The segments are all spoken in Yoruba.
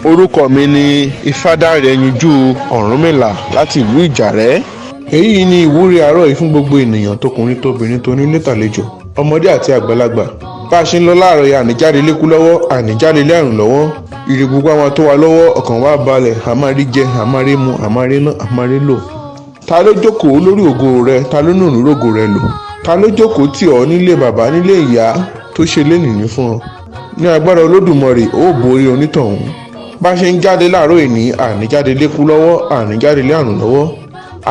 Orúkọ mi ni Ifádárẹyìnjú Ọ̀rúnmìlà láti ìlú Ìjàrẹ́. Èyí ni ìwúrí àárọ̀ yìí fún gbogbo ènìyàn tọkùnrin tóbìnrin tó nílé tàlejò, ọmọdé àti àgbàlagbà. Bá a ṣe ń lọ láàárọ̀ yìí, àníjáde lékú lọ́wọ́, àníjáde lé àrùn lọ́wọ́. Ire gbogbo àwọn tó wà lọ́wọ́, ọkàn wa balẹ̀, a máa rí jẹ, a máa rí mu, a máa rí ná, a máa rí lò. Ta ló jókòó lórí ògo rẹ? Ta ló nùnú rògo rẹ lò? Ta ló jókòó tì ọ́ nílé bàbá nílé ìyá tó ṣe lénìí fún ọ? Ní agbára Olódùmarè, ó borí onítọ̀hún. Bá a ṣe ń jáde láàárọ̀ ìní, àníjáde lékú lọ́wọ́, àníjáde lé àrùn lọ́wọ́.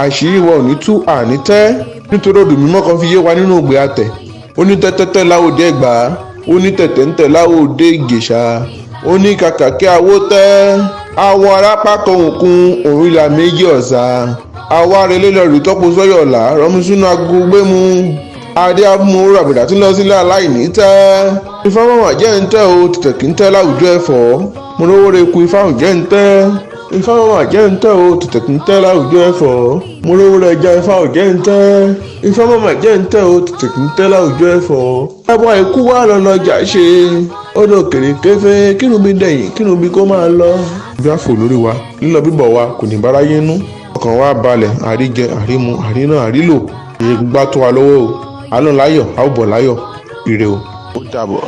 Àṣírí wa ò ní tú, àní tẹ́, nítorí odò mímọ́ kan fi yé wa nínú ògbé àtẹ̀. Ó ní tẹ́tẹ́tẹ́ láòdé Ẹ̀gbá, ó ní tẹ̀tẹ̀ntẹ̀ láòdé Ìjẹ̀ṣà, ó ní kàkà kí awó tẹ́, àwọn arápá kan òkun òun ìlà méjì ọ̀sà, àwa arẹlé lọ rí tọ́pọ̀ sọ́yọ̀lá rọ́mú sínú agogo gbému, adé amúhóró àbùdá tí ń lọ sílé aláìní tẹ́. Ifá mọ̀mọ́ jẹ́ ń tẹ́ o, tètè kí ń tẹ́ láwùjọ ẹ̀fọ́, mo rówó re ku Ifá ò jẹ́ ń tẹ́. Ifá mọ̀mọ́ jẹ́ ń tẹ́ o, tètè kí ń tẹ́ láwùjọ ẹ̀fọ́, mo rówó re ẹja Ifá ò jẹ́ ń tẹ́. Ifá mọ̀mọ́ jẹ́ ń tẹ́ o, tètè kí ń tẹ́ láwùjọ ẹ̀fọ́. Ẹbọ àìkú wà lọ́lọ́jà ṣe, ọdọ kèrè kéfé, kínú bí dẹ̀yìn, kínú bí kó máa lọ. Bí a fò lórí wa, lílọ bíbọ̀ wa kò ní báráyé nú. Ọkàn wa balẹ̀, àríjẹ, àrímu, àríná, àrílò. Èyí gbá tó wa lọ́wọ́ o. Àlọ́ láyọ̀, a ó bọ̀ láyọ̀. Ire o. Ó dàbọ̀.